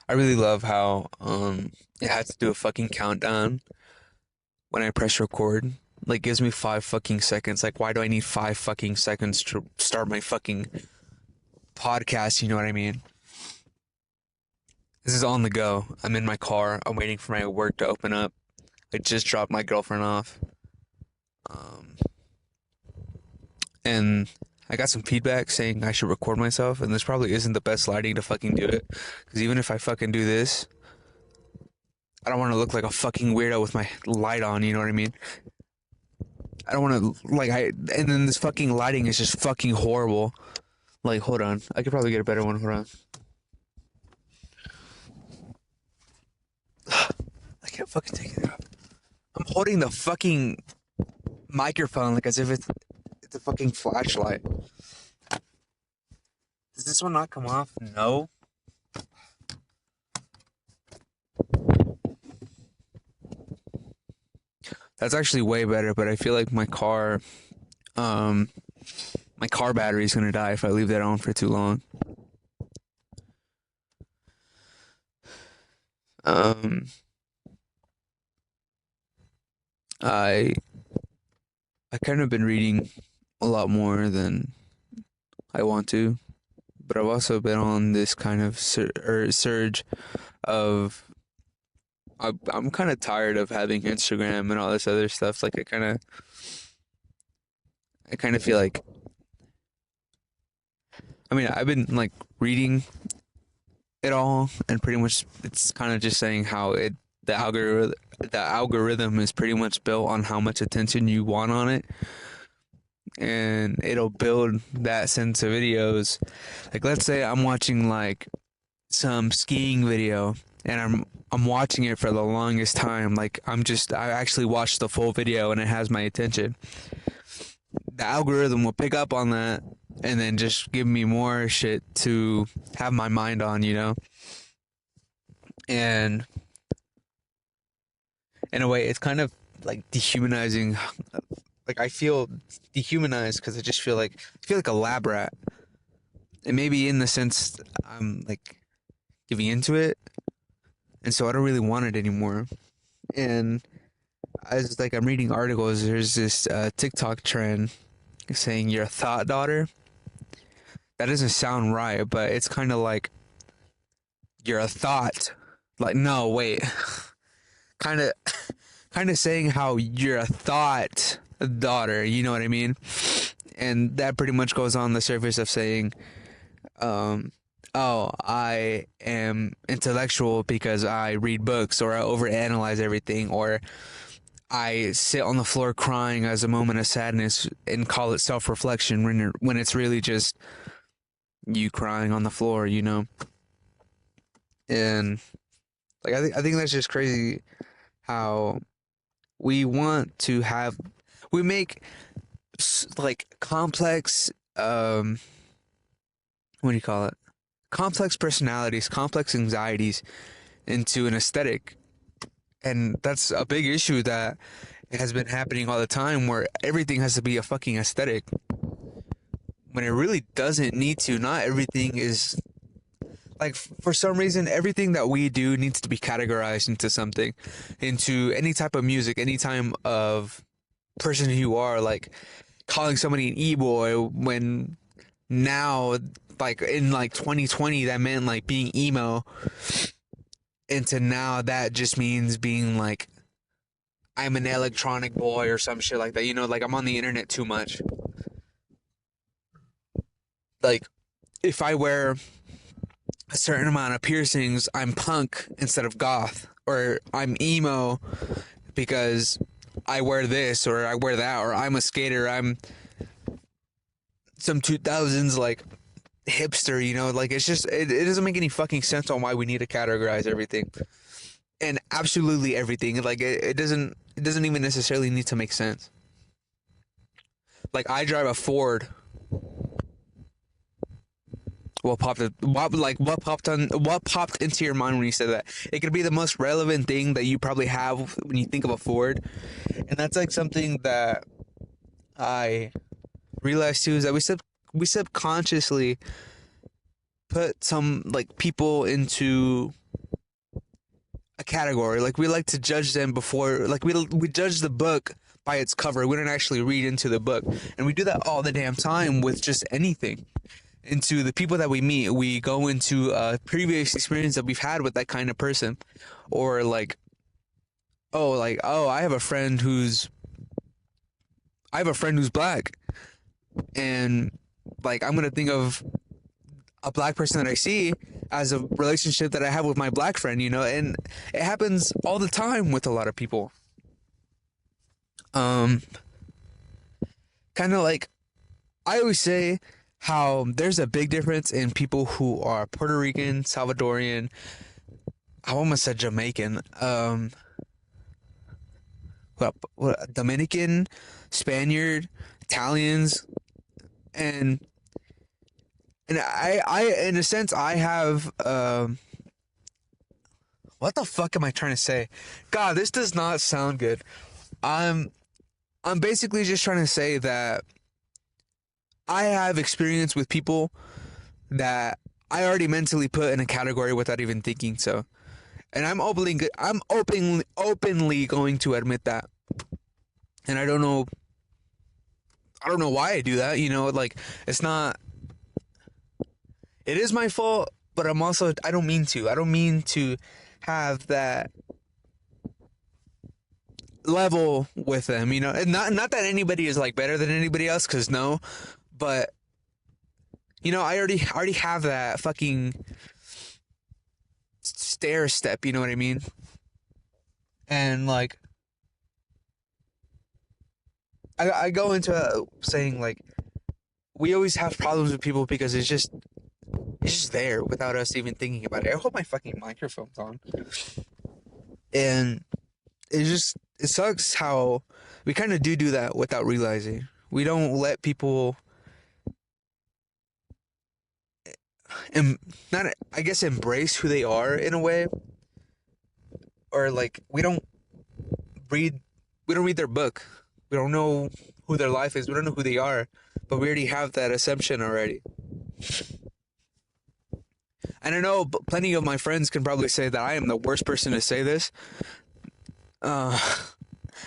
I really love how it has to do a fucking countdown when I press record. Like gives me 5 fucking seconds. Like why do I need 5 fucking seconds to start my fucking podcast? You know what I mean? This is on the go. I'm in my car. I'm waiting for my work to open up. I just dropped my girlfriend off. Um, and I got some feedback saying I should record myself, and this probably isn't the best lighting to fucking do it. Because even if I fucking do this, I don't want to look like a fucking weirdo with my light on, you know what I mean? I don't want to, and then this fucking lighting is just fucking horrible. Like, hold on. I could probably get a better one. Hold on. I can't fucking take it out. I'm holding the fucking microphone like as if it's a fucking flashlight. Does this one not come off? No. That's actually way better, but I feel like um, my car battery is gonna die if I leave that on for too long. Um, I I kind of been reading a lot more than I want to, but I've also been on this kind of surge of I'm kind of tired of having Instagram and all this other stuff. Like I kind of feel like I mean I've been like reading it all, and pretty much it's kind of just saying how it the algorithm is pretty much built on how much attention you want on it, and it'll build that sense of videos. Like let's say I'm watching like some skiing video, and I'm watching it for the longest time. Like I actually watched the full video and it has my attention. The algorithm will pick up on that and then just give me more shit to have my mind on, you know? And in a way, it's kind of like dehumanizing. Like I feel dehumanized because I feel like a lab rat. And maybe in the sense I'm like giving into it, and so I don't really want it anymore. And as like I'm reading articles, there's this TikTok trend saying you're a thought daughter. That doesn't sound right, but it's kind of like you're a thought. Like no, wait, kind of, kind of saying how you're a thought daughter. You know what I mean? And that pretty much goes on the surface of saying, um, oh, I am intellectual because I read books or I overanalyze everything, or I sit on the floor crying as a moment of sadness and call it self-reflection when it's really just you crying on the floor, you know? And like I think that's just crazy how we want to have we make like complex what do you call it? Complex personalities, complex anxieties into an aesthetic. And that's a big issue that has been happening all the time where everything has to be a fucking aesthetic when it really doesn't need to. Not everything is like for some reason everything that we do needs to be categorized into something, into any type of music, any time of person who you are, like calling somebody an e-boy when now like in like 2020 that meant like being emo, into now that just means being like I'm an electronic boy or some shit like that. You know, like I'm on the internet too much. Like if I wear a certain amount of piercings, I'm punk instead of goth, or I'm emo because I wear this or I wear that, or I'm a skater, I'm some 2000s like hipster, you know? Like it's just it doesn't make any fucking sense on why we need to categorize everything. And absolutely everything. Like it doesn't even necessarily need to make sense. Like I drive a Ford. What popped into your mind when you said that? It could be the most relevant thing that you probably have when you think of a Ford. And that's like something that I realized too, is that we subconsciously put some like people into a category. Like we like to judge them before, like we judge the book by its cover. We don't actually read into the book, and we do that all the damn time with just anything. Into the people that we meet, we go into a previous experience that we've had with that kind of person, or like, oh, I have a friend who's black, and like I'm gonna think of a black person that I see as a relationship that I have with my black friend, and it happens all the time with a lot of people. Um, Kind of like I always say how there's a big difference in people who are Puerto Rican, Salvadorian, I almost said Jamaican, Dominican, Spaniard, Italians, and I in a sense I have what the fuck am I trying to say? God, this does not sound good. I'm I'm basically just trying to say that I have experience with people that I already mentally put in a category without even thinking so. And I'm openly going to admit that. And I don't know why I do that, like it's not it is my fault, but I don't mean to. I don't mean to have that level with them, and not that anybody is like better than anybody else, cuz no, but I already have that fucking stair step, you know what I mean? And like I go into saying like we always have problems with people because it's just there without us even thinking about it. I hope my fucking microphone's on. And it sucks how we kind of do that without realizing. We don't let people not I guess embrace who they are in a way, or like read we don't read their book. We don't know who their life is. We don't know who they are, but we already have that assumption already. And I know plenty of my friends can probably say that I am the worst person to say this. Uh,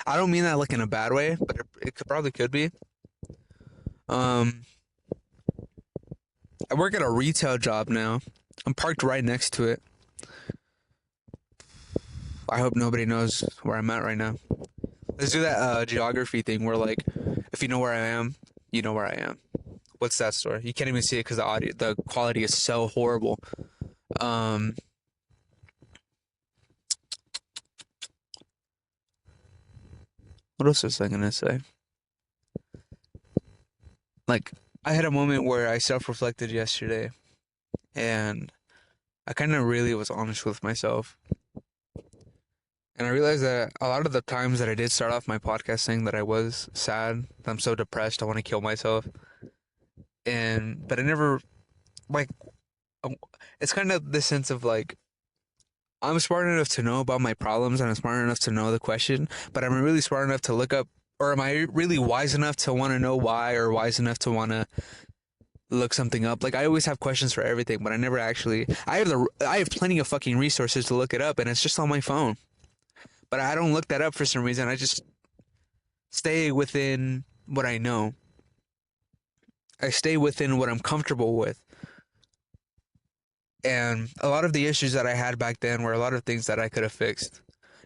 I don't mean that like in a bad way, but it probably could be. Um, I work at a retail job now. I'm parked right next to it. I hope nobody knows where I'm at right now. Let's do that geography thing where like, if you know where I am, you know where I am. What's that story? You can't even see it because the quality is so horrible. Um, what else was I gonna say? Like, I had a moment where I self-reflected yesterday, and I kind of really was honest with myself. And I realized that a lot of the times that I did start off my podcast saying that I was sad, that I'm so depressed, I want to kill myself. But I never, like, um, it's kind of this sense of like, I'm smart enough to know about my problems and I'm smart enough to know the question, but I'm really smart enough to look up, or am I really wise enough to want to know why, or wise enough to want to look something up? Like, I always have questions for everything, but I never actually, I have plenty of fucking resources to look it up and it's just on my phone. But I don't look that up for some reason. I just stay within what I know. I stay within what I'm comfortable with. And a lot of the issues that I had back then were a lot of things that I could have fixed.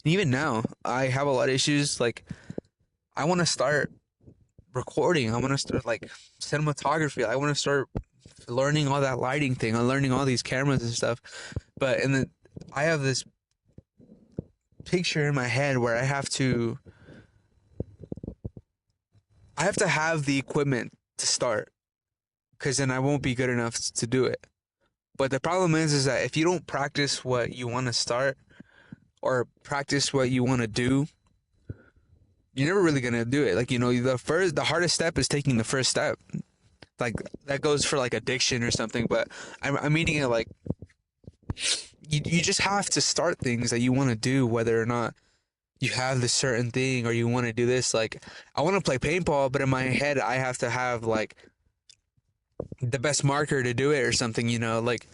And even now, I have a lot of issues. Like, I want to start recording. I want to start like cinematography. I want to start learning all that lighting thing. I'm learning all these cameras and stuff. But I have this picture in my head where I have to have the equipment to start, because then I won't be good enough to do it. But the problem is that if you don't practice what you want to start or practice what you want to do, you're never really gonna do it. Like, the hardest step is taking the first step. Like, that goes for like addiction or something. But I'm meaning it like you just have to start things that you want to do, whether or not you have this certain thing or you want to do this. Like, I want to play paintball, but in my head I have to have like the best marker to do it or something, like,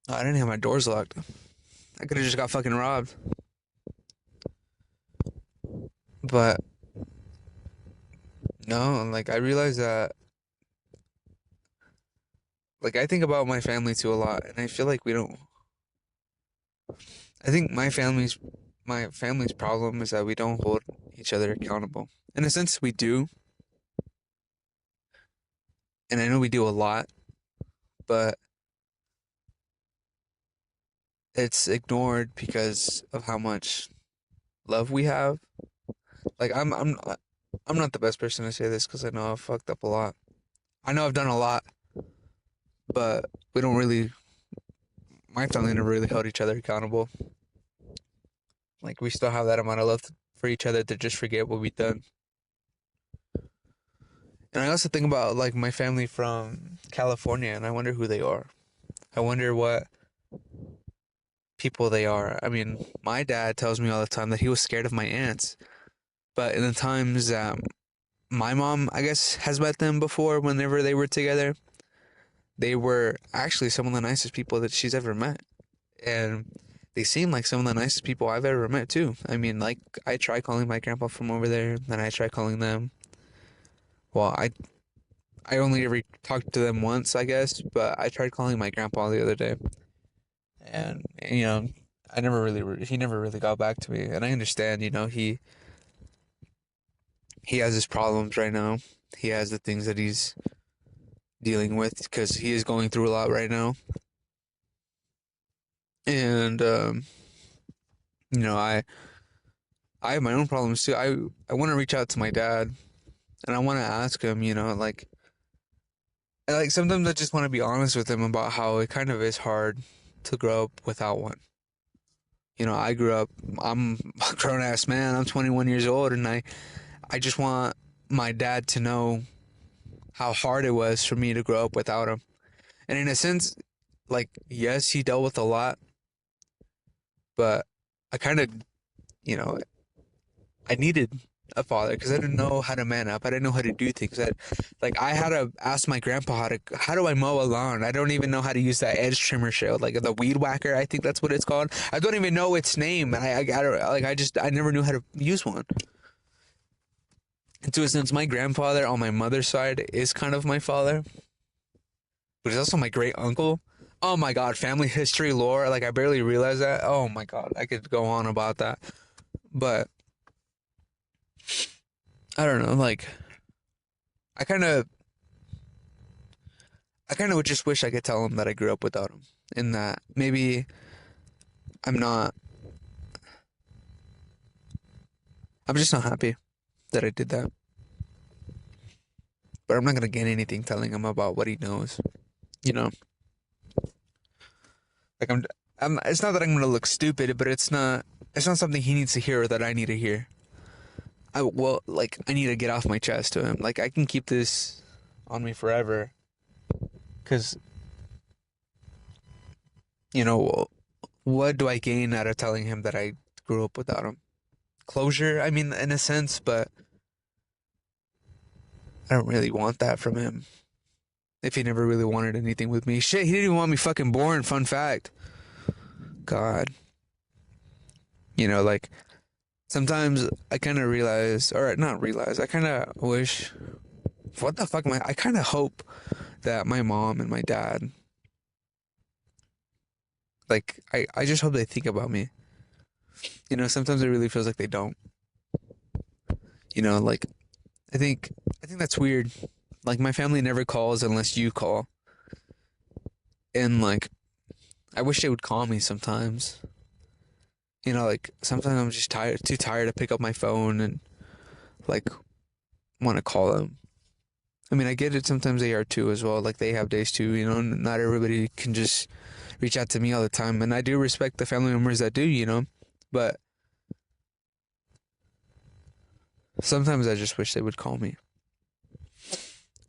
oh, I didn't have my doors locked. I could have just got fucking robbed. But no, like I realize that like I think about my family too a lot, and I feel like we don't. I think my family's problem is that we don't hold each other accountable. In a sense, we do, and I know we do a lot, but it's ignored because of how much love we have. Like I'm not the best person to say this because I know I've fucked up a lot. I know I've done a lot, but we don't really. My family never really held each other accountable. Like we still have that amount of love for each other to just forget what we've done. And I also think about like my family from California, and I wonder who they are. I wonder what people they are. I mean, my dad tells me all the time that he was scared of my aunts, but in the times that my mom, I guess, has met them before, whenever they were together, they were actually some of the nicest people that she's ever met. And they seem like some of the nicest people I've ever met too. I mean, like I try calling my grandpa from over there, then I try calling them. Well, I only ever talked to them once, I guess, but I tried calling my grandpa the other day, and I never really he never really got back to me, and I understand, he has his problems right now. He has the things that he's dealing with because he is going through a lot right now, and you know, I have my own problems too. I want to reach out to my dad, and I want to ask him, like sometimes I just want to be honest with him about how it kind of is hard to grow up without one. I grew up, I'm a grown ass man, I'm 21 years old, and I just want my dad to know how hard it was for me to grow up without him. And in a sense, like, yes, he dealt with a lot, but I kind of, you know, I needed a father because I didn't know how to man up. I didn't know how to do things. I had to ask my grandpa how do I mow a lawn? I don't even know how to use that edge trimmer shit, like the weed whacker. I think that's what it's called. I don't even know its name, and I got like I never knew how to use one. And to a sense, my grandfather on my mother's side is kind of my father, but he's also my great uncle. Oh my god, family history lore. Like I barely realized that. Oh my god, I could go on about that, but I don't know. Like I kind of I kind of would just wish I could tell him that I grew up without him, and that maybe I'm not. I'm just not happy that I did that. But I'm not gonna gain anything telling him about what he knows. You know, like I'm. It's not that I'm gonna look stupid, but it's not. It's not something he needs to hear or that I need to hear. I need to get off my chest to him. Like I can keep this on me forever, because what do I gain out of telling him that I grew up without him? Closure, I mean, in a sense, but I don't really want that from him. If he never really wanted anything with me. Shit, he didn't even want me fucking born, fun fact. God. Like, sometimes I kind of realize, or not realize, I kind of wish, what the fuck I kind of hope that my mom and my dad, like, I just hope they think about me. Sometimes it really feels like they don't. Like, I think, I think that's weird. Like, my family never calls unless you call. And, like, I wish they would call me sometimes. Like sometimes I'm just too tired to pick up my phone and like want to call them. I mean, I get it. Sometimes they are too as well. Like they have days too. Not everybody can just reach out to me all the time, and I do respect the family members that do. But sometimes I just wish they would call me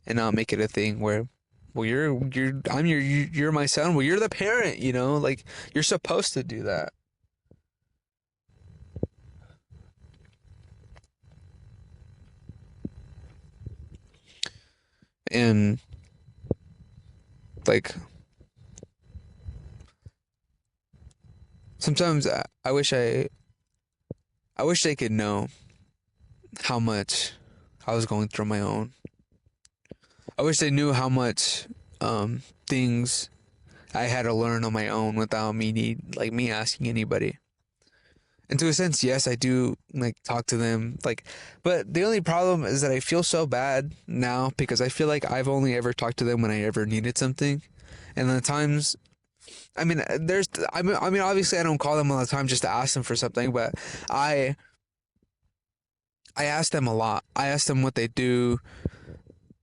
and not make it a thing where, well, you're my son. Well, you're the parent. Like you're supposed to do that. And like sometimes I wish they could know how much I was going through my own. I wish they knew how much things I had to learn on my own without me asking anybody. And to a sense, yes, I do like talk to them, like, but the only problem is that I feel so bad now because I feel like I've only ever talked to them when I ever needed something, and the times, I mean, obviously I don't call them all the time just to ask them for something, but I I ask them a lot. I ask them what they do.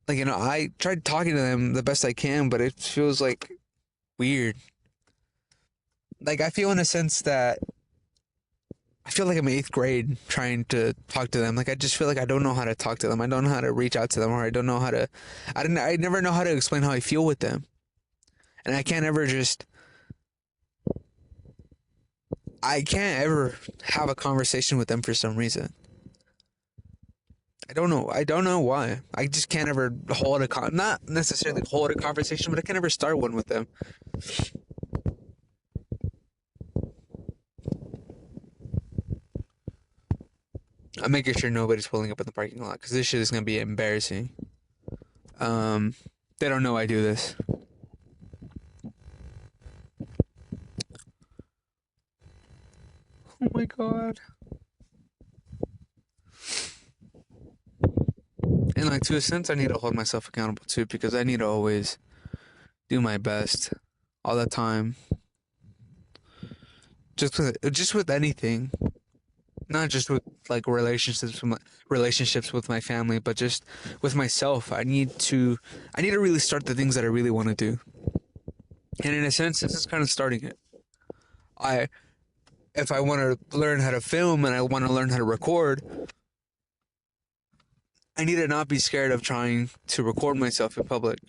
Like, I tried talking to them the best I can, but it feels like weird. Like, I feel in a sense that I feel like I'm eighth grade trying to talk to them. Like, I just feel like I don't know how to talk to them. I don't know how to reach out to them, or I don't know how to. I never know how to explain how I feel with them, and I can't ever just. I can't ever have a conversation with them for some reason. I don't know. I don't know why. I just can't ever not necessarily hold a conversation, but I can't ever start one with them. I'm making sure nobody's pulling up in the parking lot because this shit is gonna be embarrassing. They don't know I do this. Oh my god. And like, to a sense, I need to hold myself accountable too, because I need to always do my best all the time. Just with anything, not just with like relationships with my family, but just with myself. I need to really start the things that I really want to do. And in a sense, this is kind of starting it. If I want to learn how to film and I want to learn how to record, I need to not be scared of trying to record myself in public.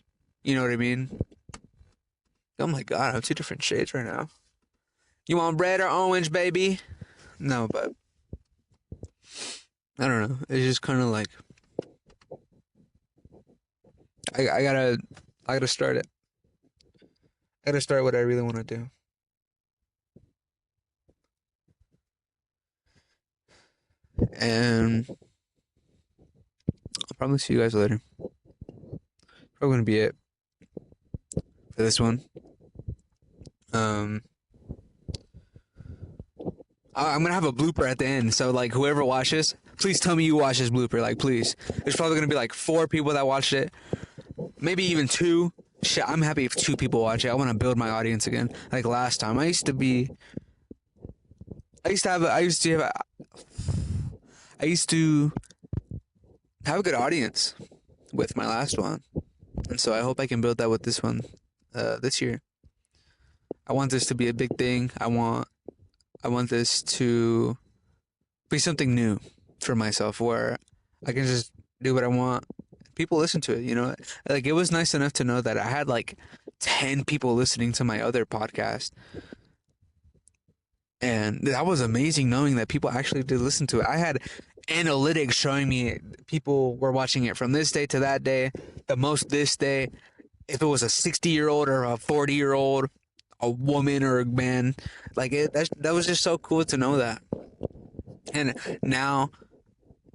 You know what I mean? Oh my god, I have two different shades right now. You want red or orange, baby? No, but I don't know. It's just kind of like I gotta start it. I gotta start what I really want to do. And I'll probably see you guys later. Probably gonna be it for this one. I'm gonna have a blooper at the end, so like whoever watches, please tell me you watch this blooper. Like, please. There's probably gonna be like 4 people that watched it, maybe even 2. Shit, I'm happy if 2 people watch it. I want to build my audience again. Like last time, I used to have a good audience with my last one, and so I hope I can build that with this one, this year. I want this to be a big thing. I want this to be something new for myself, where I can just do what I want. People listen to it. Like, it was nice enough to know that I had like 10 people listening to my other podcast. And that was amazing, knowing that people actually did listen to it. I had analytics showing me people were watching it from this day to that day, the most this day. If it was a 60-year-old or a 40-year-old, a woman or a man, like that was just so cool to know that. And now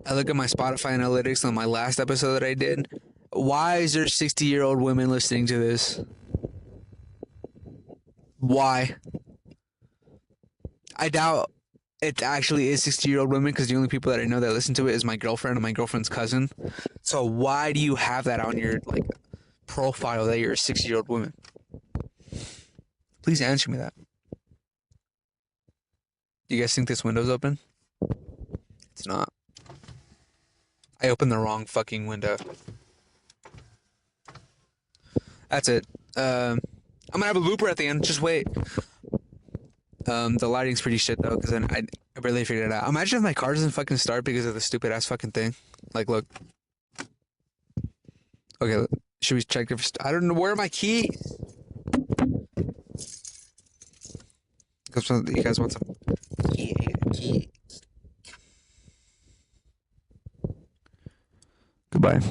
I look at my Spotify analytics on my last episode that I did. Why is there 60-year-old women listening to this? Why? I doubt it actually is 60-year-old women, because the only people that I know that listen to it is my girlfriend and my girlfriend's cousin. So why do you have that on your like profile that you're a 60-year-old woman? Please answer me that. You guys think this window's open? It's not. I opened the wrong fucking window. That's it. I'm gonna have a looper at the end. Just wait. The lighting's pretty shit though, because then I barely figured it out. Imagine if my car doesn't fucking start because of the stupid ass fucking thing. Like, look. Okay, should we check if I don't know, where are my keys? You guys want some key? Goodbye.